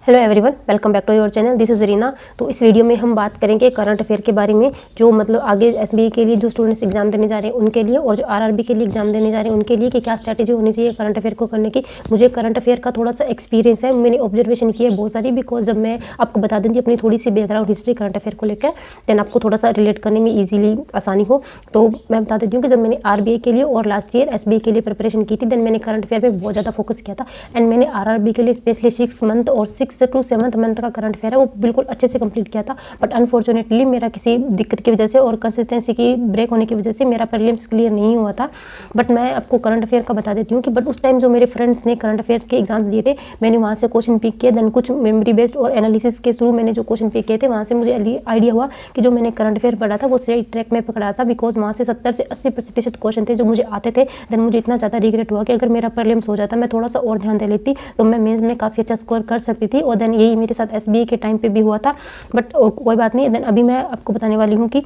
Hello everyone, welcome back to your channel. This is Reena. तो इस video में हम बात करेंगे करंट अफेयर के बारे में, जो मतलब आगे एसबीआई के लिए जो स्टूडेंट्स एग्जाम देने जा रहे हैं उनके लिए, और जो आरआरबी के लिए एग्जाम देने जा रहे हैं उनके लिए कि क्या स्ट्रैटेजी होनी चाहिए करंट अफेयर को करने की। मुझे करंट अफेयर का थोड़ा सा एक्सपीरियंस है, मैंने ऑब्जर्वेशन की है बहुत सारी, बिकॉज जब मैं आपको बता दूँगी अपनी थोड़ी सी बैकग्राउंड हिस्ट्री करंट अफेयर को लेकर, देन आपको थोड़ा सा रिलेट करने में ईजिली आसानी हो। तो मैं बता देती हूँ कि जब मैंने आरबीआई के लिए और लास्ट ईयर एसबीआई के लिए प्रिपरेशन की थी, देन मैंने करंट अफेयर पर बहुत ज़्यादा फोकस किया था। एंड मैंने आरआरबी के लिए स्पेशली 6 मंथ और 6 to 7 मंथ का करंट अफेयर है वो बिल्कुल अच्छे से कंप्लीट किया था। बट अनफॉर्चुनेटली मेरा किसी दिक्कत की वजह से और कंसिस्टेंसी की ब्रेक होने की वजह से मेरा प्रीलिम्स क्लियर नहीं हुआ था। बट मैं आपको करंट अफेयर का बता देती हूँ कि बट उस टाइम जो मेरे फ्रेंड्स ने करंट अफेयर के एग्जाम्स दिए थे, मैंने वहाँ से क्वेश्चन पिक किए, देन कुछ मेमोरी बेस्ड और एनालिसिस के थ्रू मैंने जो क्वेश्चन पिक किए थे वहाँ से मुझे आइडिया हुआ कि जो मैंने करंट अफेयर पढ़ा था वो सही ट्रैक में पकड़ा था, बिकॉज वहाँ से 70 से 80% क्वेश्चन थे जो मुझे आते थे। देन मुझे इतना ज़्यादा रिग्रेट हुआ कि अगर मेरा प्रीलिम्स हो जाता, मैं थोड़ा सा और ध्यान दे लेती तो मैं मेंस में काफ़ी अच्छा स्कोर कर सकती थी। और देन यही मेरे साथ एसबीआई के टाइम पे भी हुआ था, बट कोई बात नहीं। देन अभी मैं आपको बताने वाली हूँ कि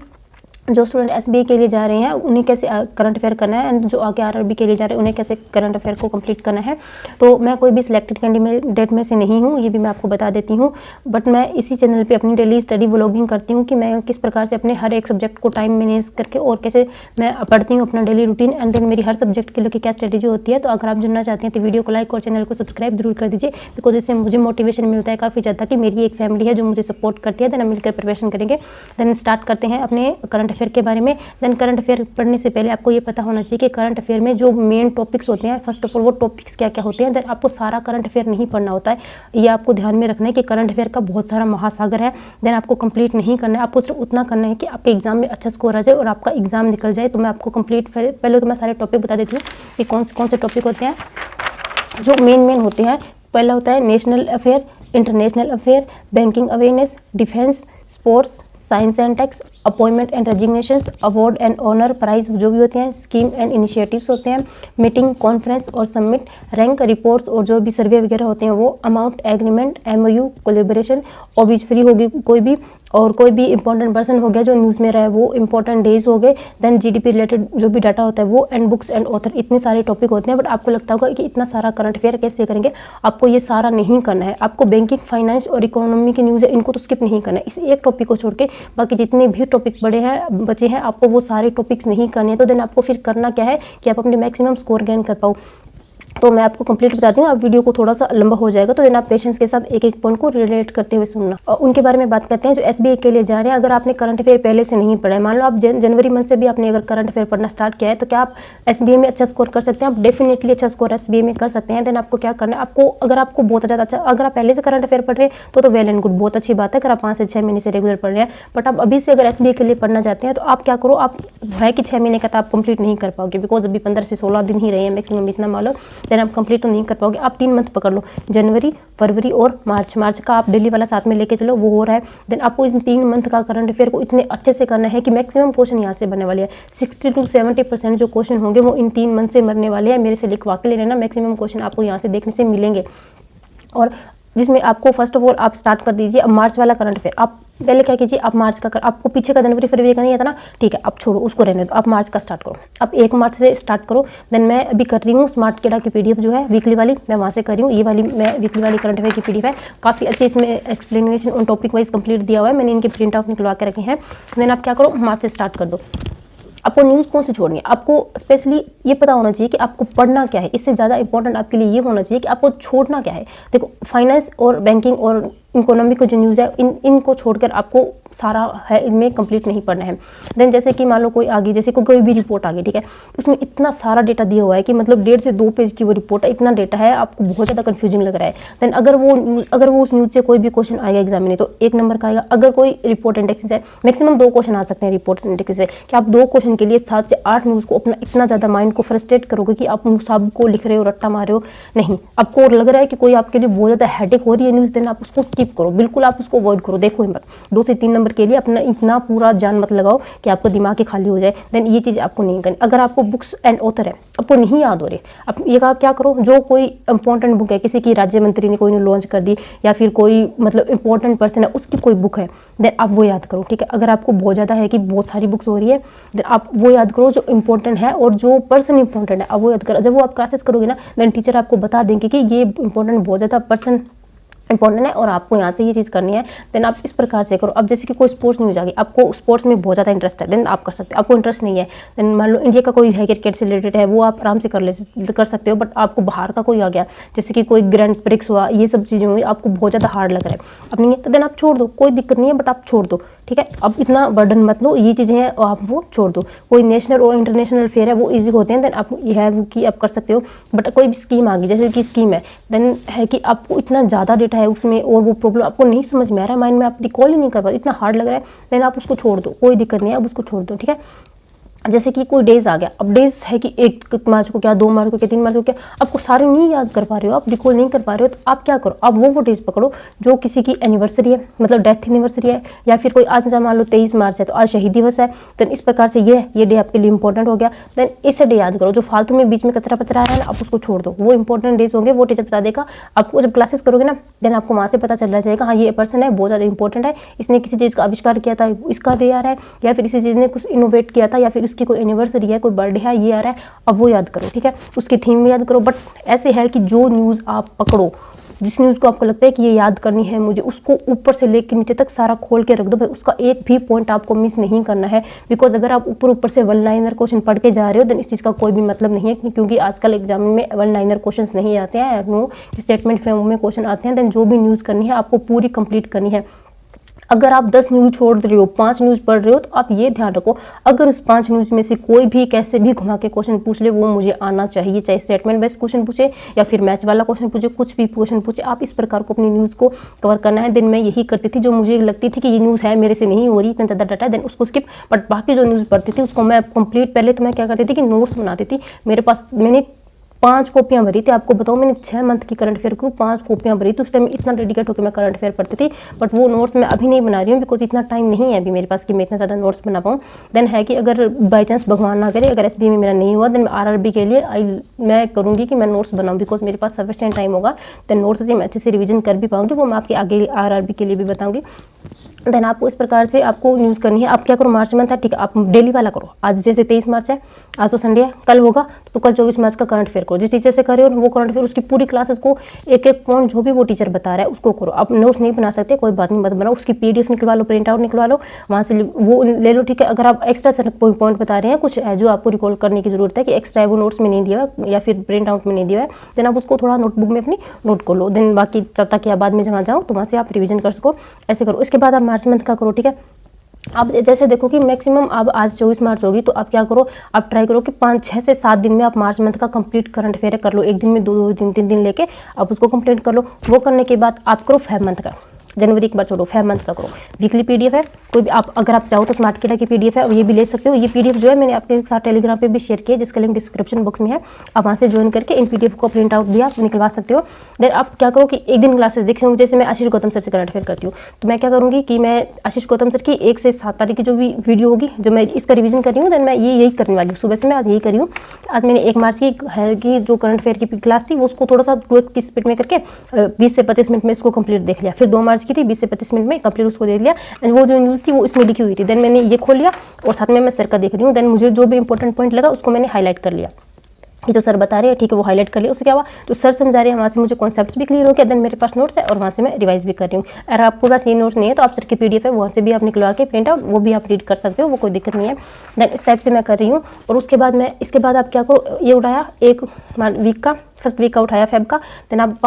जो स्टूडेंट एसबीआई के लिए जा रहे हैं उन्हें कैसे करंट अफेयर करना है, एंड जो आगे आरआरबी के लिए जा रहे हैं उन्हें कैसे करंट अफेयर को कंप्लीट करना है। तो मैं कोई भी सिलेक्टेड कैंडिडेट में से नहीं हूँ, ये भी मैं आपको बता देती हूँ। बट मैं इसी चैनल पे अपनी डेली स्टडी व्लॉगिंग करती हूँ कि मैं किस प्रकार से अपने हर एक सब्जेक्ट को टाइम मैनेज करके और कैसे मैं पढ़ती हूँ अपना डेली रूटीन, एंड देन मेरी हर सब्जेक्ट के लिए क्या स्ट्रेटेजी होती है। तो अगर आप जुड़ना चाहते हैं तो वीडियो को लाइक और चैनल को सब्सक्राइब जरूर कर दीजिए, बिकॉज इससे मुझे मोटिवेशन मिलता है काफ़ी ज़्यादा कि मेरी एक फैमिली है जो मुझे सपोर्ट करती है। देन हम मिलकर प्रिपरेशन करेंगे। देन स्टार्ट करते हैं अपने करंट अफेयर के बारे में। देन करंट अफेयर पढ़ने से पहले आपको ये पता होना चाहिए कि करंट अफेयर में जो मेन टॉपिक्स होते हैं, फर्स्ट ऑफ ऑल वो टॉपिक्स क्या क्या होते हैं। देन आपको सारा करंट अफेयर नहीं पढ़ना होता है, ये आपको ध्यान में रखना है कि करंट अफेयर का बहुत सारा महासागर है। देन आपको कंप्लीट नहीं करना है, आपको सिर्फ उतना करना है कि आपके एग्जाम में अच्छा स्कोर आ जाए और आपका एग्जाम निकल जाए। तो मैं आपको कंप्लीट पहले तो मैं सारे टॉपिक बता देती हूँ कि कौन से टॉपिक होते हैं जो मेन होते हैं। पहला होता है national affair, international affair, banking awareness, defence, sports, science and techs, appointment and resignation, award and honour, prize जो भी होते हैं, स्कीम एंड इनिशिएटिव्स होते हैं, मीटिंग, कॉन्फ्रेंस और सबमिट, रैंक, रिपोर्ट्स और जो भी सर्वे वगैरह होते हैं वो, amount, agreement, MOU, collaboration, obvious free होगी कोई भी, और कोई भी इंपॉर्टेंट पर्सन हो गया जो न्यूज़ में रहा है वो, इंपॉर्टेंट डेज हो गए, देन जीडीपी रिलेटेड जो भी डाटा होता है वो, एंड बुक्स एंड ऑथर। इतने सारे टॉपिक होते हैं। बट आपको लगता होगा कि इतना सारा करंट अफेयर कैसे करेंगे, आपको ये सारा नहीं करना है। आपको बैंकिंग, फाइनेंस और इकोनॉमी की न्यूज़ है इनको तो स्किप नहीं करना है, इस एक टॉपिक को छोड़ के बाकी जितने भी टॉपिक बचे हैं आपको वो सारे टॉपिक्स नहीं करने हैं। तो देन आपको फिर करना क्या है कि आप अपने मैक्सिमम स्कोर गेन कर पाओ। तो मैं आपको कंप्लीट बताती हूँ, आप वीडियो को थोड़ा सा लंबा हो जाएगा, तो देन आप पेशेंस के साथ एक एक पॉइंट को रिलेट करते हुए सुनना। और उनके बारे में बात करते हैं जो एसबीआई के लिए जा रहे हैं। अगर आपने करंट अफेयर पहले से नहीं पढ़ा है, मान लो आप जनवरी मंथ से भी आपने अगर करंट अफेयर पढ़ना स्टार्ट किया है, तो क्या आप एसबीआई में अच्छा स्कोर कर सकते हैं? आप डेफिनेटली अच्छा स्कोर एसबीआई में कर सकते हैं। देन आपको क्या करना है, आपको अगर आपको बहुत ज़्यादा अच्छा, अगर आप पहले से करंट अफेयर पढ़ रहे हैं तो वेल एंड गुड, बहुत अच्छी बात है अगर आप 5 से 6 महीने से रेगुलर पढ़ रहे हैं। बट आप अभी से अगर एसबीआई के लिए पढ़ना चाहते हैं तो आप क्या करो, आप है कि 6 महीने का तो आप कंप्लीट नहीं कर पाओगे, बिकॉज अभी 15 से 16 दिन ही रहे हैं मैक्सिमम, इतना मान लो। देन आप कंप्लीट तो नहीं कर पाओगे। आप 3 मंथ पकड़ लो, जनवरी, फरवरी और मार्च का आप डेली वाला साथ में लेके चलो, वो हो रहा है। देन आपको इन 3 मंथ का करंट अफेयर को इतने अच्छे से करना है कि मैक्सिमम क्वेश्चन यहाँ से बनने वाले हैं। 60 to 70% जो क्वेश्चन होंगे वो इन 3 मंथ से मरने वाले हैं। मेरे से लिखवा के ले लेना, मैक्सिमम क्वेश्चन आपको यहाँ से देखने से मिलेंगे। और जिसमें आपको फर्स्ट ऑफ ऑल आप स्टार्ट कर दीजिए अब मार्च वाला करंट अफेयर। आप पहले क्या कीजिए, आप मार्च का आपको पीछे का जनवरी फरवरी का नहीं आता ना, ठीक है आप छोड़ो उसको, रहने दो, आप मार्च का स्टार्ट करो। आप 1 मार्च से स्टार्ट करो। देन मैं अभी कर रही हूँ स्मार्ट केडा की पीडीएफ जो है वीकली वाली, मैं वहाँ से कर रही हूँ। ये वाली मैं वीकली वाली करंट अफेयर की पीडीएफ है, काफ़ी अच्छे इसमें explanation on topic wise complete दिया हुआ है, मैंने इनके प्रिंट आउट निकलवा के रखे हैं। देन आप क्या करो, मार्च से स्टार्ट कर दो। आपको न्यूज़ कौन सी छोड़नी है, आपको स्पेशली ये पता होना चाहिए कि आपको पढ़ना क्या है। इससे ज़्यादा इंपॉर्टेंट आपके लिए ये होना चाहिए कि आपको छोड़ना क्या है। देखो फाइनेंस और बैंकिंग और इकोनॉमी को जो न्यूज़ है इनको छोड़कर आपको सारा है इनमें कंप्लीट नहीं पढ़ना है। देन जैसे कि मान लो कोई आ गई, जैसे कोई भी रिपोर्ट आ गई, ठीक है, उसमें इतना सारा डेटा दिया हुआ है कि मतलब 1.5 से 2 पेज की वो रिपोर्ट है, इतना डेटा है, आपको बहुत ज़्यादा कंफ्यूजिंग लग रहा है। देन अगर वो उस न्यूज़ से कोई भी क्वेश्चन आएगा एग्जाम में तो 1 नंबर का आएगा। अगर कोई रिपोर्ट इंडेक्स है, मैक्सिमम 2 क्वेश्चन आ सकते हैं रिपोर्ट इंडेक्स से, कि आप 2 क्वेश्चन के लिए 7 से 8 न्यूज़ को अपना इतना ज़्यादा माइंड को फ्रस्ट्रेट करोगे कि आप सब को लिख रहे हो, रट्टा मार रहे हो। नहीं, आपको लग रहा है कि कोई आपके लिए बहुत ज़्यादा हेडेक हो रही है न्यूज़, देन आप उसको स्किप करो, बिल्कुल आप उसको अवॉइड करो, देखो ही मत। 2 से 3 नंबर के लिए अपना इतना पूरा जान मत लगाओ कि आपको दिमाग ही खाली हो जाए। देन ये चीज़ आपको नहीं करनी। अगर आपको बुक्स एंड ऑथर है, आपको नहीं याद हो रहे, आप ये क्या करो, जो कोई इंपॉर्टेंट बुक है, किसी की राज्य मंत्री ने कोई ने लॉन्च कर दी, या फिर कोई मतलब इंपॉर्टेंट पर्सन है उसकी कोई बुक है, देन आप वो याद करो, ठीक है। अगर आपको बहुत ज़्यादा है कि बहुत सारी बुक्स हो रही है, देन आप वो याद करो जो इंपॉर्टेंट है और जो पर्सन इंपॉर्टेंट है, आप वो याद करो। जब वो आप क्लासेस करोगे ना, देन टीचर आपको बता देंगे कि ये इंपॉर्टेंट बहुत ज़्यादा पर्सन इंपॉर्टेंट है और आपको यहाँ से ये चीज़ करनी है। देन आप इस प्रकार से करो। अब जैसे कि कोई स्पोर्ट्स न्यूज़ आ गई, आपको स्पोर्ट्स में बहुत ज़्यादा इंटरेस्ट है, देन आप कर सकते हो। आपको इंटरेस्ट नहीं है, देन मान लो इंडिया का कोई है क्रिकेट से रिलेटेड है, वो आप आराम से कर सकते हो। बट आपको बाहर का कोई आ गया, जैसे कि कोई ग्रैंड प्रिक्स हुआ, ये सब चीज़ें हुई, आपको बहुत ज़्यादा हार्ड लग रहा है अब नहीं है, तो देन आप छोड़ दो, कोई दिक्कत नहीं है, बट आप छोड़ दो, ठीक है। अब इतना बर्डन मत लो, ये चीज़ें हैं आप वो छोड़ दो। कोई नेशनल और इंटरनेशनल फेयर है वो ईजी होते हैं, देन आप यह है कि आप कर सकते हो। बट कोई भी स्कीम आ गई, जैसे कि स्कीम है, देन है कि आपको इतना ज़्यादा डेटा है उसमें और वो प्रॉब्लम आपको नहीं समझ में आ रहा है, माइंड में आप रिकॉल ही नहीं कर पा रहे, इतना हार्ड लग रहा है, देन आप उसको छोड़ दो, कोई दिक्कत नहीं है, आप उसको छोड़ दो, ठीक है। जैसे कि कोई डेज आ गया, अब डेज है कि 1 मार्च को क्या, 2 मार्च को क्या, 3 मार्च को क्या, आपको सारे नहीं याद कर पा रहे हो, आप रिकॉल नहीं कर पा रहे हो, तो आप क्या करो, आप वो डेज पकड़ो जो किसी की एनिवर्सरी है, मतलब डेथ एनिवर्सरी है, या फिर कोई आज मान लो 23 मार्च है तो आज शहीद दिवस है, देन इस प्रकार से ये डे आपके लिए इंपॉर्टेंट हो गया। देन इसे डे याद करो, जो फालतू में बीच में कचरा पचरा आ रहा है ना, आप उसको छोड़ दो, वो इंपॉर्टेंट डेज होंगे, वो टीचर बता देगा आपको। जब क्लासेस करोगे ना, देन आपको वहाँ से पता चल रहा जाएगा, हाँ ये पर्सन है बहुत ज़्यादा इंपॉर्टेंट है, इसने किसी चीज़ का आविष्कार किया था, इसका डे आ रहा है, या फिर इसी चीज़ ने कुछ इनोवेट किया था, या फिर उसकी कोई एनिवर्सरी है, कोई बर्थडे है, ये आ रहा है, अब वो याद करो, ठीक है। उसकी थीम में याद करो। बट ऐसे है कि जो न्यूज़ आप पकड़ो, जिस न्यूज़ को आपको लगता है कि ये याद करनी है मुझे, उसको ऊपर से लेकर नीचे तक सारा खोल के रख दो भाई, उसका एक भी पॉइंट आपको मिस नहीं करना है। बिकॉज अगर आप ऊपर से वन लाइनर क्वेश्चन पढ़ के जा रहे हो, देन इस चीज़ का कोई भी मतलब नहीं है, क्योंकि आजकल एग्जाम में वन लाइनर क्वेश्चन नहीं आते हैं, नो स्टेटमेंट फॉर्म में क्वेश्चन आते हैं। देन जो भी न्यूज़ करनी है आपको पूरी कंप्लीट करनी है। अगर आप 10 न्यूज़ छोड़ रहे हो, 5 न्यूज़ पढ़ रहे हो, तो आप ये ध्यान रखो, अगर उस 5 न्यूज़ में से कोई भी कैसे भी घुमा के क्वेश्चन पूछ ले, वो मुझे आना चाहिए, चाहे स्टेटमेंट बेस्ड क्वेश्चन पूछे या फिर मैच वाला क्वेश्चन पूछे, कुछ भी क्वेश्चन पूछे, आप इस प्रकार को अपनी न्यूज़ को कवर करना है। देन मैं यही करती थी, जो मुझे लगती थी कि ये न्यूज़ है मेरे से नहीं हो रही, इतना ज़्यादा डाटा है, देन उसको स्किप। बट बाकी जो न्यूज़ पढ़ती थी उसको मैं कंप्लीट, पहले तो मैं क्या करती थी कि नोट्स बनाती थी। मेरे पास मैंने 5 कॉपियाँ भरी थी, आपको बताऊँ, मैंने 6 मंथ की करंट अफेयर को 5 कॉपियाँ भरी थी। उस टाइम इतना डेडिकेट होकर मैं करंट अफेयर पढ़ती थी। बट वो नोट्स मैं अभी नहीं बना रही हूँ, बिकॉज इतना टाइम नहीं है अभी मेरे पास कि मैं इतना ज़्यादा नोट्स बना पाऊँ। देन है कि अगर बाई चांस भगवान ना करे, अगर SBI में मेरा नहीं हुआ, देन मैं RRB के लिए मैं करूँगी कि मैं नोट्स बनाऊँ, बिकॉज मेरे पास सफिशिएंट टाइम होगा। देन नोट्स से मैं अच्छे से रिविजन कर भी पाऊँगी, वो मैं आपके आगे RRB के लिए भी बताऊँगी। देन आपको इस प्रकार से आपको न्यूज़ करनी है। आप क्या करो, मार्च मंथ है, ठीक है, आप डेली वाला करो। आज जैसे 23 मार्च है, आज तो संडे है, कल होगा तो कल 24 मार्च का करंट अफेयर करो। जिस टीचर से कर रहे हो वो करंट अफेयर, उसकी पूरी क्लासेस को एक एक पॉइंट जो भी वो टीचर बता रहा है उसको करो। आप नोट्स नहीं बना सकते, कोई बात नहीं, मत बनाओ, उसकी PDF निकलवा लो, प्रिंट आउट निकलवा लो, वहाँ से वो ले लो, ठीक है। अगर आप एक्स्ट्रा से कोई पॉइंट बता रहे हैं, कुछ है जो आपको रिकॉल करने की जरूरत है कि एक्स्ट्रा है, वो नोट्स में नहीं दिया है या फिर प्रिंट आउट में नहीं दिया है, देन आप उसको थोड़ा नोटबुक में अपनी नोट कर लो। देन बाकी ताकि आप बाद में जहाँ जाओ तो वहाँ से आप रिविजन कर सको, ऐसे करो। इसके बाद आप मार्च मंथ का करो, ठीक है। अब जैसे देखो कि मैक्सिमम अब आज 24 मार्च होगी, तो आप क्या करो, आप ट्राई करो कि 5-6 से 7 दिन में आप मार्च मंथ का कंप्लीट करंट अफेयर कर लो। एक दिन में 2 दिन 3 दिन लेके आप उसको कंप्लीट कर लो। वो करने के बाद आप करो फेब मंथ का, जनवरी एक बार छोड़ो, फेब मंथ का करो। वीकली PDF है, कोई भी आप अगर आप चाहो तो स्मार्ट किला की PDF है, ये भी ले सकते हो। ये PDF जो है मैंने आपके साथ टेलीग्राम पे भी शेयर किया, जिसका लिंक डिस्क्रिप्शन बॉक्स में है। आप वहाँ से ज्वाइन करके इन PDF को प्रिंट आउट भी आप निकलवा सकते हो। देन आप क्या करो कि एक दिन क्लासेस देखिए, जैसे मैं आशीष गौतम सर से करंट अफेयर करती हूँ, तो मैं क्या करूँगी कि मैं आशीष गौतम सर की 1 से 7 तारीख की जो भी वीडियो होगी, जो मैं इसका रिवीजन कर रही हूँ, देन मैं यही करने वाली हूँ। सुबह से मैं आज यही करी हूँ। आज मैंने 1 मार्च की है कि जो करंट अफेयर की क्लास थी, वो उसको थोड़ा सा 2 की स्पीड में करके 20 से 25 मिनट में इसको कंप्लीट देख लिया। फिर 2 मार्च की थी, 20 से 25 मिनट में कंप्लीट उसको देख लिया। एंड वो जो न्यूज़ थी वो इसमें लिखी हुई थी, देन मैंने ये खोल लिया और साथ में मैं सर का देख रही हूँ। देन मुझे जो भी इंपॉर्टेंट पॉइंट लगा उसको मैंने हाईलाइट कर लिया, कि जो सर बता रहे हैं ठीक है वो हाईलाइट कर लिया। उससे क्या हुआ, जो सर समझा रहे हैं वहाँ से मुझे कॉन्सेप्ट्स भी क्लियर हो गया। देन मेरे पास नोट्स है और वहाँ से मैं रिवाइज भी कर रही हूँ। अगर आपको पास ये नोट्स नहीं है तो आप सर की PDF है, वहाँ से भी आप निकलवा के प्रिंट आउट वो भी आप रीड कर सकते हो, वो कोई दिक्कत नहीं है। देन इस टाइप से मैं कर रही हूँ। और उसके बाद मैं इसके बाद आप क्या करो, ये उठाया एक वीक का, फर्स्ट वीक का उठाया फेब का, देन आप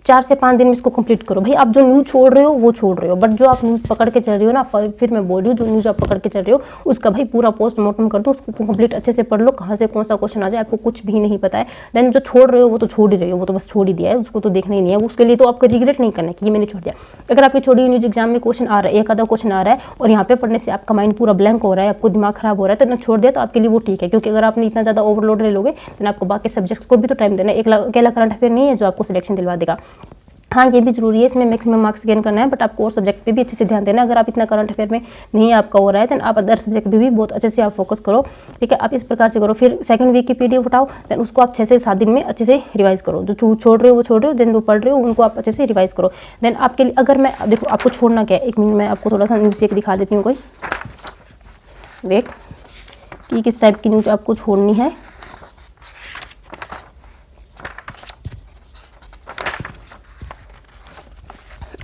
4 से 5 दिन में इसको कंप्लीट करो। भाई आप जो न्यूज़ छोड़ रहे हो वो छोड़ रहे हो, बट जो आप न्यूज़ पकड़ के चल रही हो ना, फिर मैं बोल रही हूँ, जो न्यूज़ आप पकड़ के चल रहे हो उसका भाई पूरा पोस्टमार्टम कर दो, उसको कंप्लीट अच्छे से पढ़ लो, कहाँ से कौन सा क्वेश्चन आ जाए आपको कुछ भी नहीं पता है। देन जो छोड़ रहे हो वो तो छोड़ ही रहे हो, वो तो बस छोड़ ही दिया है, उसको तो देखना ही नहीं है। उसके लिए तो आपको रिग्रेट नहीं करना कि ये मैंने छोड़ दिया। अगर आपकी छोड़ी हुई न्यूज़ एग्जाम में क्वेश्चन आ रहा है, एक आधा क्वेश्चन आ रहा है और यहाँ पे पढ़ने से आपका माइंड पूरा ब्लैंक हो रहा है, आपको दिमाग खराब हो रहा है, तो ना छोड़ दिया तो आपके लिए वो ठीक है। क्योंकि अगर आपने इतना ज़्यादा ओवरलोड ले लोगे तो आपको बाकी सब्जेक्ट को भी तो टाइम देना है। एक अकेला करंट अफेयर नहीं है जो आपको सिलेक्शन दिलवा देगा। हाँ ये भी जरूरी है, इसमें मैक्सिमम मार्क्स गेन करना है, बट आपको और सब्जेक्ट पे भी अच्छे से ध्यान देना है। अगर आप इतना करंट अफेयर में नहीं आपका हो रहा है, देन आप अदर सब्जेक्ट पे भी बहुत अच्छे से आप फोकस करो, ठीक है। आप इस प्रकार से करो। फिर सेकंड वीक की PDF उठाओ, देन उसको आप 6 से 7 दिन में अच्छे से रिवाइज करो। जो छोड़ रहे हो वो छोड़ रहे हो, देन जो पढ़ रहे हो उनको आप अच्छे से रिवाइज करो। देन आपके लिए अगर मैं देखो आपको छोड़ना क्या है, 1 मिनट में आपको थोड़ा सा न्यूज़ एक दिखा देती हूँ, कोई वेट कि किस टाइप की न्यूज़ आपको छोड़नी है।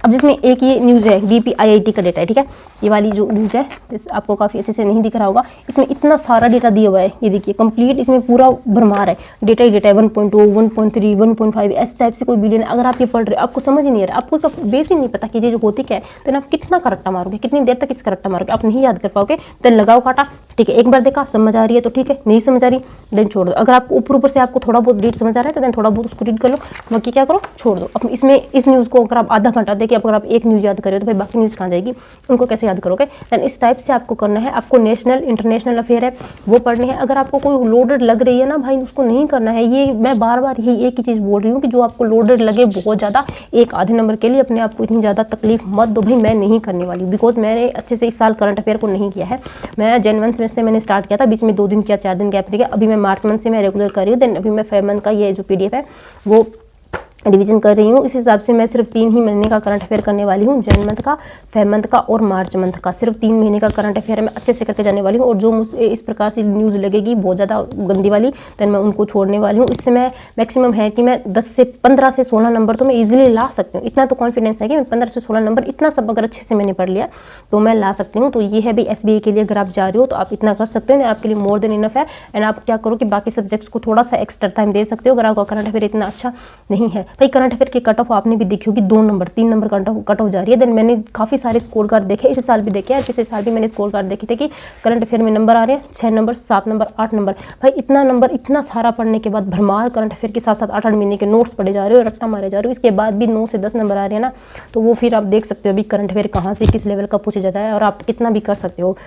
अब जिसमें एक ये न्यूज़ है DPIIT का डेटा है, ठीक है, ये वाली जो न्यूज़ है आपको काफ़ी अच्छे से नहीं दिख रहा होगा, इसमें इतना सारा डेटा दिया हुआ है, ये देखिए कंप्लीट इसमें पूरा भरमार है, डेटा ही डेटा है, 1.2 1.3 1.5 ऐसे टाइप से कोई बिलियन। अगर आप ये पढ़ रहे हो आपको समझ ही नहीं आ रहा, आपको इसका बेस ही नहीं पता कि ये जो होती क्या है, देन आप कितना करट्टा मारोगे, कितनी देर तक इस करट्टा मारोगे, आप नहीं याद कर पाओगे, देन लगाओ काटा, ठीक है, एक बार देखा समझ आ रही है तो ठीक है, नहीं समझ आ रही देन छोड़ दो। अगर आपको ऊपर से आपको थोड़ा बहुत रीड समझ आ रहा है तो देन थोड़ा बहुत उसको रीड कर लो, बाकी क्या करो छोड़ दो। अब इसमें इस न्यूज़ को अगर आप आधा घंटा देखिए, अगर आप एक न्यूज़ याद करो तो भाई बाकी न्यूज़ कहाँ जाएगी, उनको कैसे याद करोगे। देन इस टाइप से आपको करना है। आपको नेशनल इंटरनेशनल अफेयर है वो पढ़नी है। अगर आपको कोई लोडेड लग रही है ना भाई, उसको नहीं करना है। ये मैं बार बार यही एक ही चीज़ बोल रही हूँ कि जो आपको लोडेड लगे बहुत ज़्यादा, एक आधे नंबर के लिए अपने आप को इतनी ज़्यादा तकलीफ मत दो भाई। मैं नहीं करने वाली, बिकॉज मैंने अच्छे से इस साल करंट अफेयर को नहीं किया है। मैं जनवरी मंथ से मैंने स्टार्ट किया था, बीच में 2 दिन किया, 4 दिन गैप रह गया। अभी मैं मार्च मंथ से मैं रेगुलर कर रही हूँ। देन अभी मैं फेब मंथ का ये जो PDF है वो रिवीजन कर रही हूँ। इस हिसाब से मैं सिर्फ 3 ही महीने का करंट अफेयर करने वाली हूँ, जन मंथ का, फेब मंथ का और मार्च मंथ का। सिर्फ 3 महीने का करंट अफेयर मैं अच्छे से करके जाने वाली हूँ। और जो मुझे इस प्रकार से न्यूज़ लगेगी बहुत ज़्यादा गंदी वाली, देन मैं उनको छोड़ने वाली हूँ। इससे मैं मैक्सिमम है कि मैं 15 से 16 नंबर तो मैं ईजिली ला सकती हूँ। इतना तो कॉन्फिडेंस है कि मैं 15 से 16 नंबर इतना सब अगर अच्छे से मैंने पढ़ लिया तो मैं ला सकती हूँ। तो ये है भाई SBI के लिए, अगर आप जा रहे हो तो आप इतना कर सकते हो, आपके लिए मोर देन इनफ है। एंड आप क्या करो कि बाकी सब्जेक्ट्स को थोड़ा सा एक्स्ट्रा टाइम दे सकते हो अगर आपका करंट अफेयर इतना अच्छा नहीं है। भाई करंट अफेयर की कट ऑफ आपने भी देखी होगी, 2 नंबर 3 नंबर कट ऑफ जा रही है। देन मैंने काफ़ी सारे स्कोर कार्ड देखे, इस साल भी देखे हैं, पिछले साल भी मैंने स्कोर कार्ड देखे थे कि करंट अफेयर में नंबर आ रहे हैं 6 नंबर 7 नंबर 8 नंबर। भाई इतना नंबर इतना सारा पढ़ने के बाद भरमार करंट अफेयर के साथ साथ 8-8 महीने के नोट्स पढ़े जा रहे हो, रट्टा मारे जा रहे हो, इसके बाद भी 9 से 10 नंबर आ रहे हैं ना, तो वो फिर आप देख सकते हो अभी करंट अफेयर कहाँ से किस लेवल का पूछा जाता है और आप कितना भी कर सकते हो।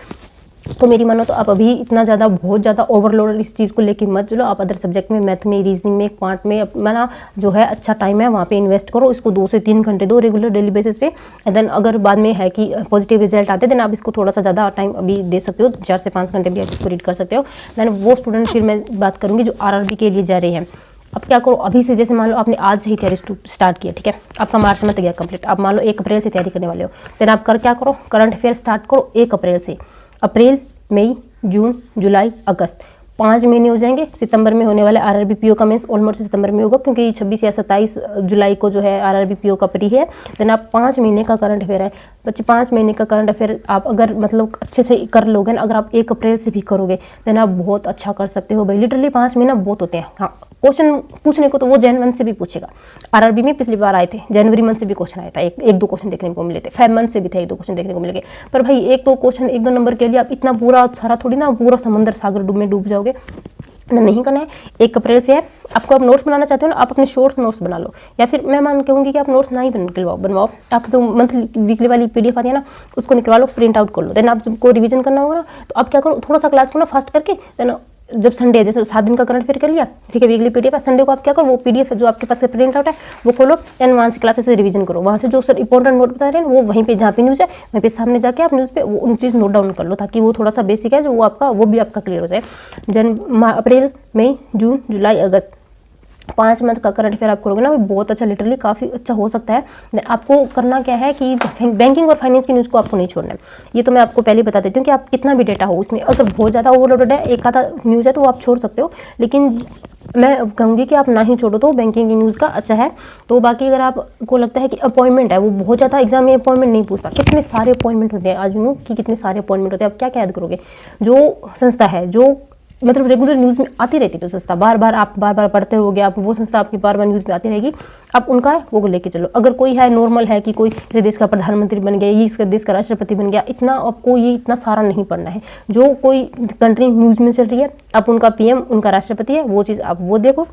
तो मेरी मानो तो आप अभी इतना ज़्यादा बहुत ज़्यादा ओवरलोड इस चीज़ को लेके मत चलो। आप अदर सब्जेक्ट में, मैथ में, रीजनिंग में, पार्ट में अपना जो है अच्छा टाइम है वहाँ पे इन्वेस्ट करो। इसको 2 से 3 घंटे दो रेगुलर डेली बेसिस पे। एंड देन अगर बाद में है कि पॉजिटिव रिजल्ट आते हैं देन आप इसको थोड़ा सा ज़्यादा टाइम अभी दे सकते हो, 4 से 5 घंटे भी आप इसको रीड कर सकते हो। देन वो स्टूडेंट फिर मैं बात करूँगी जो RRB के लिए जा रहे हैं। अब क्या करो, अभी से जैसे मान लो आपने आज से ही तैयारी स्टार्ट किया, ठीक है, आपका मार्च मंथ गया कंप्लीट, आप मान लो 1 अप्रैल से तैयारी करने वाले हो। देन आप क्या करो, करंट अफेयर स्टार्ट करो 1 अप्रैल से। अप्रैल, मई, जून, जुलाई, अगस्त, 5 महीने हो जाएंगे। सितंबर में होने वाला RRB PO का मेंस ऑलमोस्ट सितंबर में होगा क्योंकि 26 या 27 जुलाई को जो है RRB PO का प्री है। देन आप 5 महीने का करंट अफेयर है बच्चे, 5 महीने का करंट अफेयर आप अगर मतलब अच्छे से कर लोगे ना, अगर आप 1 अप्रैल से भी करोगे देन आप बहुत अच्छा कर सकते हो भाई। लिटरली 5 महीना बहुत होते हैं। हाँ, क्वेश्चन पूछने को तो वो जनवरी मंथ से भी पूछेगा। RRB में पिछली बार आए थे, जनवरी मंथ से भी क्वेश्चन आया था, एक दो क्वेश्चन देखने को मिले थे। फेब मंथ से भी थे, 1-2 क्वेश्चन देखने को मिलेंगे। पर भाई 1-2 क्वेश्चन 1-2 नंबर के लिए आप इतना पूरा सारा थोड़ी ना पूरा समंदर सागर में डूब जाओगे, नहीं करना है। 1 अप्रैल से है। आपको आप नोट्स बनाना चाहते हो ना, आप अपने शॉर्ट्स नोट्स बना लो, या फिर मैं मान कहूँगी कि आप नोट्स ना ही बनवाओ। आप तो मंथली वीकली वाली PDF आती है ना, उसको निकलवा लो, प्रिंट आउट कर लो। देन आप सबको रिवीजन करना होगा ना, तो आप क्या करो, थोड़ा सा क्लास को ना फास्ट करके देन जब संडे है, जैसे 7 दिन का करंट अफेयर कर लिया, ठीक है, वीकली PDF है, संडे को आप क्या करो, वो PDF जो आपके पास प्रिंट आउट है वो खोलो एंड वहाँ से क्लासेस से रिवीजन करो। वहाँ से जो सर इंपॉर्टेंट नोट बता रहे हैं वो वहीं पे जहाँ पे न्यूज़ है वहीं पे सामने जाके आप न्यूज़ पे वो उन चीज़ नोट डाउन कर लो, ताकि वो थोड़ा सा बेसिक है जो वो आपका वो भी आपका क्लियर हो जाए। अप्रैल, मई, जून, जुलाई, अगस्त, 5 मंथ का करंट अफेयर आप करोगे ना, वो बहुत अच्छा, लिटरली काफ़ी अच्छा हो सकता है। आपको करना क्या है कि बैंकिंग और फाइनेंस की न्यूज़ को आपको नहीं छोड़ना है। ये तो मैं आपको पहले बता देती हूँ कि आप कितना भी डेटा हो उसमें, अगर बहुत ज़्यादा ओवरलोडेड है, एक आधा न्यूज़ है तो आप छोड़ सकते हो, लेकिन मैं कहूँगी कि आप ना ही छोड़ो तो बैंकिंग की न्यूज़ का अच्छा है। तो बाकी अगर आपको लगता है कि अपॉइंटमेंट है, वो बहुत ज़्यादा एग्जाम में अपॉइंटमेंट नहीं पूछता, कितने सारे अपॉइंटमेंट होते हैं आज कि कितने सारे अपॉइंटमेंट होते हैं, आप क्या क्या याद करोगे। जो संस्था है जो मतलब रेगुलर न्यूज़ में आती रहती है, जो संस्था बार बार पढ़ते रहोगे आप, वो संस्था आपकी बार न्यूज़ में आती रहेगी, आप उनका है वो लेके चलो। अगर कोई है नॉर्मल है कि कोई इस देश का प्रधानमंत्री बन गया, ये इसका देश का राष्ट्रपति बन गया, इतना आपको ये इतना सारा नहीं पढ़ना है। जो कोई कंट्री न्यूज़ में चल रही है, आप उनका PM उनका राष्ट्रपति है, वो चीज़ आप वो देखो।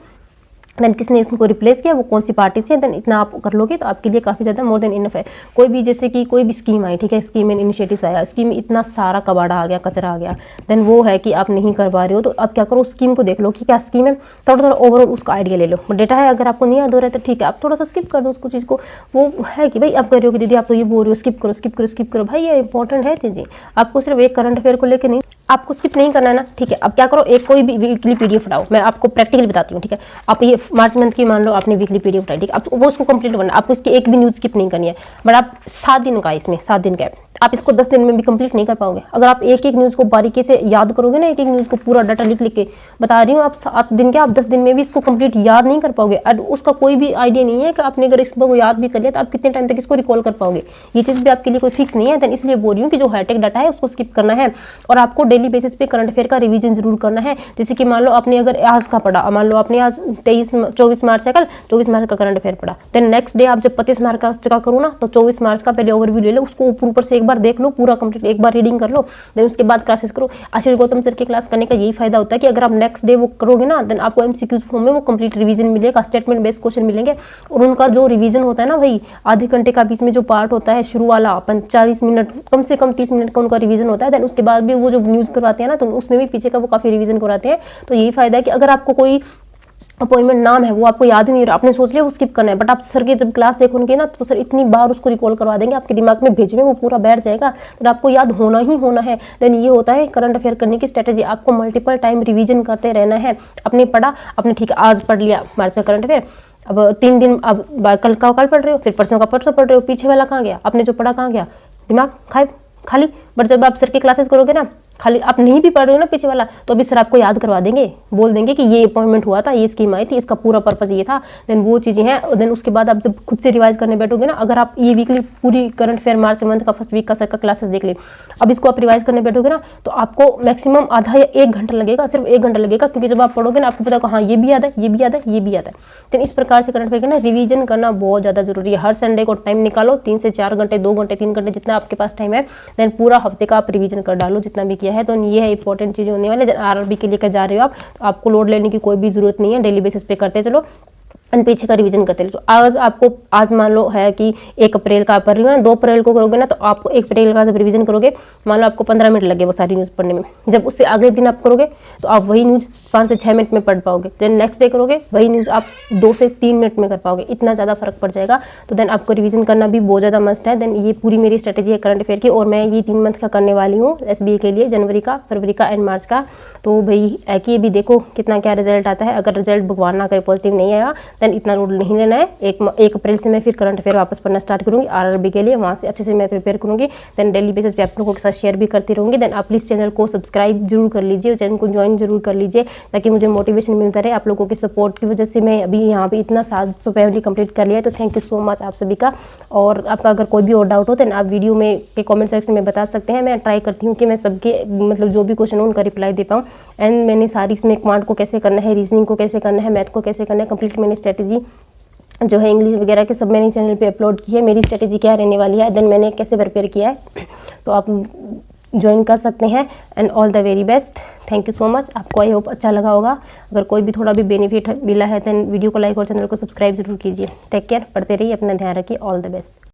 देन किसने इसको रिप्लेस किया, वो कौन सी पार्टी से, देन इतना आप कर लोगे तो आपके लिए काफ़ी ज़्यादा मोर देन इनफ है। कोई भी जैसे कि कोई भी स्कीम आई, ठीक है, स्कीम एंड इनिशिएटिव्स आया, स्कीम में इतना सारा कबाड़ा आ गया, कचरा आ गया, देन वो है कि आप नहीं कर पा रहे हो, तो आप क्या करो, स्कीम को देख लो कि क्या स्कीम है, थोड़ा ओवरऑल उसका आइडिया ले लो। डेटा है, अगर आपको नहीं याद हो रहा है तो ठीक है, आप थोड़ा सा स्किप कर दो उसको चीज़ को। वो है कि भाई आप कह रहे हो कि दीदी आप तो ये बोल रहे हो स्किप करो, भाई ये इंपॉर्टेंट है चीज़ें। आपको सिर्फ एक करंट अफेयर को लेकर नहीं, आपको स्किप नहीं करना है ना, ठीक है। अब क्या करो, एक कोई भी वीकली PDF उठाओ, मैं आपको प्रैक्टिकली बताती हूँ, ठीक है। आप ये मार्च मंथ की मान लो आपने वीकली PDF उठाई, ठीक है, आप वो उसको कंप्लीट करना, आपको इसकी एक भी न्यूज़ स्किप नहीं करनी है। बट आप 7 दिन का इसमें 7 दिन का है, आप इसको 10 दिन में भी कंप्लीट नहीं कर पाओगे। अगर आप एक एक न्यूज़ को बारीकी से याद करोगे ना, एक एक न्यूज़ को पूरा डाटा लिख लिख के बता रही हूँ, आप 7 दिन क्या आप 10 दिन में भी इसको कंप्लीट याद नहीं कर पाओगे। और उसका कोई भी आइडिया नहीं है कि आपने अगर इसको याद भी कर लिया तो आप कितने टाइम तक इसको रिकॉल कर पाओगे। ये चीज़ भी आपके लिए कोई फिक्स नहीं है। देन इसलिए बोल रही हूँ कि जो हाईटेक डाटा है उसको स्किप करना है और आपको डेली बेसिस पे करंट अफेयर का रिवीजन जरूर करना है। जैसे कि मान लो आपने अगर आज का पढ़ा, मान लो आपने आज 24 मार्च है, कल 24 मार्च का करंट अफेयर पढ़ा, देन नेक्स्ट डे आप जब 25 मार्च का करो ना, तो 24 मार्च का पहले ओवरव्यू ले लो, उसको ऊपर से एक बार देख लो, पूरा कंप्लीट एक बार रीडिंग कर लो, देन उसके बाद क्लासेस करो। आशीष गौतम सर की क्लास करने का यही फायदा होता है कि अगर आप नेक्स्ट डे वो करोगे ना, देन आपको एमसीक्यूज फॉर्म में वो कंप्लीट रिवीजन मिलेगा, स्टेटमेंट बेस्ड क्वेश्चन मिलेंगे। और उनका जो रिवीजन होता है ना भाई, आधे घंटे का बीच में जो पार्ट होता है शुरू वाला 45 मिनट, कम से कम 30 मिनट का उनका रिवीजन होता है। देन उसके बाद भी वो जो न्यूज़ करवाते हैं ना, तो उसमें भी पीछे का वो काफी रिवीजन करवाते हैं। तो यही फायदा है कि अगर आपको कोई अपॉइंटमेंट नाम है वो आपको याद नहीं रहा, आपने सोच लिया वो स्किप करना है, बट आप सर की जब क्लास देखोगे ना, तो सर इतनी बार उसको रिकॉल करवा देंगे, आपके दिमाग में भेज में वो पूरा बैठ जाएगा, तो आपको याद होना ही होना है। देन ये होता है करंट अफेयर करने की स्ट्रेटेजी, आपको मल्टीपल टाइम रिवीजन करते रहना है। आपने पढ़ा, आपने ठीक है आज पढ़ लिया मार्च का करंट अफेयर, अब 3 दिन, अब कल का कल पढ़ रहे हो, फिर परसों का परसों पढ़ रहे हो, पीछे वाला कहाँ गया, आपने जो पढ़ा कहाँ गया, दिमाग खाली। बट जब आप सर की क्लासेस करोगे ना, खाली आप नहीं भी पढ़ रहे हो ना पीछे वाला, तो अभी सर आपको याद करवा देंगे, बोल देंगे कि ये अपॉइंटमेंट हुआ था, ये स्कीम आई थी, इसका पूरा पर्पस ये था। देन वो चीज़ें हैं। देन उसके बाद आप जब खुद से रिवाइज करने बैठोगे ना, अगर आप ये वीकली पूरी करंट अफेयर मार्च मंथ का फर्स्ट वीक का सर का क्लासेस देख ले, अब इसको आप रिवाइज करने बैठोगे ना, तो आपको मैक्सिमम आधा या 1 घंटा लगेगा, सिर्फ 1 घंटा लगेगा, क्योंकि जब आप पढ़ोगे ना आपको पता हाँ ये भी याद है, ये भी याद है, ये भी याद है। तो इस प्रकार से करंट अफेयर का ना रिवीजन करना बहुत ज़्यादा जरूरी है। हर संडे को टाइम निकालो, 3 से 4 घंटे, 2 घंटे, 3 घंटे, जितना आपके पास टाइम है, देन पूरा हफ्ते का आप रिवीजन कर डालो जितना भी किया है। तो ये है इंपॉर्टेंट चीज़ होने वाले। आरआरबी के लिए जा रहे हो आप, तो आपको लोड लेने की कोई भी जरूरत नहीं है, डेली बेसिस पे करते चलो, पीछे का रिवीजन करते रहो। आज आपको, आज मान लो है कि 1 अप्रैल का आप पढ़ रही हो ना, 2 अप्रैल को करोगे ना, तो आपको 1 अप्रैल का जब रिवीजन करोगे, मान लो आपको 15 मिनट लगे वो सारी न्यूज़ पढ़ने में, जब उससे अगले दिन आप करोगे तो आप वही न्यूज़ 5 से 6 मिनट में पढ़ पाओगे। देन नेक्स्ट डे करोगे वही न्यूज़ आप 2 से 3 मिनट में कर पाओगे, इतना ज़्यादा फर्क पड़ जाएगा। तो देन आपको रिवीजन करना भी बहुत ज़्यादा मस्ट है। देन ये पूरी मेरी स्ट्रेटेजी है करंट अफेयर की, और मैं ये 3 मंथ का करने वाली हूँ एसबीए के लिए, जनवरी का, फरवरी का एंड मार्च का। तो भाई कि भी देखो कितना क्या रिजल्ट आता है। अगर रिजल्ट भगवान ना करे पॉजिटिव नहीं आया, देन इतना लोड नहीं लेना है। 1 अप्रैल से मैं फिर करंट अफेयर वापस पढ़ना स्टार्ट करूँगी आरआरबी के लिए, वहाँ से अच्छे से मैं प्रिपेयर करूँगी। देन डेली बेसिस पे आप लोगों के साथ शेयर भी करती रहूँगी। देन आप प्लीज़ चैनल को सब्सक्राइब जरूर कर लीजिए, चैनल को ज्वाइन जरूर कर लीजिए, ताकि मुझे मोटिवेशन मिलता रहे। आप लोगों के सपोर्ट की वजह से मैं अभी यहाँ पे इतना 700 फैमिली कंप्लीट कर लिया है, तो थैंक यू सो मच आप सभी का। और आपका अगर कोई भी और डाउट हो तो आप वीडियो में के कमेंट सेक्शन में बता सकते हैं। मैं ट्राई करती हूँ कि मैं सबके मतलब जो भी क्वेश्चन हो उनका रिप्लाई दे पाऊँ। एंड मैंने सारी इसमें कमांड को कैसे करना है, रीजनिंग को कैसे करना है, मैथ को कैसे करना है, कंप्लीट मैंने स्ट्रेटेजी जो है इंग्लिश वगैरह के सब मैंने चैनल पे अपलोड की है। मेरी स्ट्रेटेजी क्या रहने वाली है, देन मैंने कैसे प्रिपेयर किया है, तो आप ज्वाइन कर सकते हैं। And all the very best, thank you so much. आपको आई होप अच्छा लगा होगा। अगर कोई भी थोड़ा भी बेनिफिट मिला है, देन वीडियो को लाइक और चैनल को सब्सक्राइब जरूर कीजिए। टेक केयर, पढ़ते रहिए, अपना ध्यान रखिए। All the best.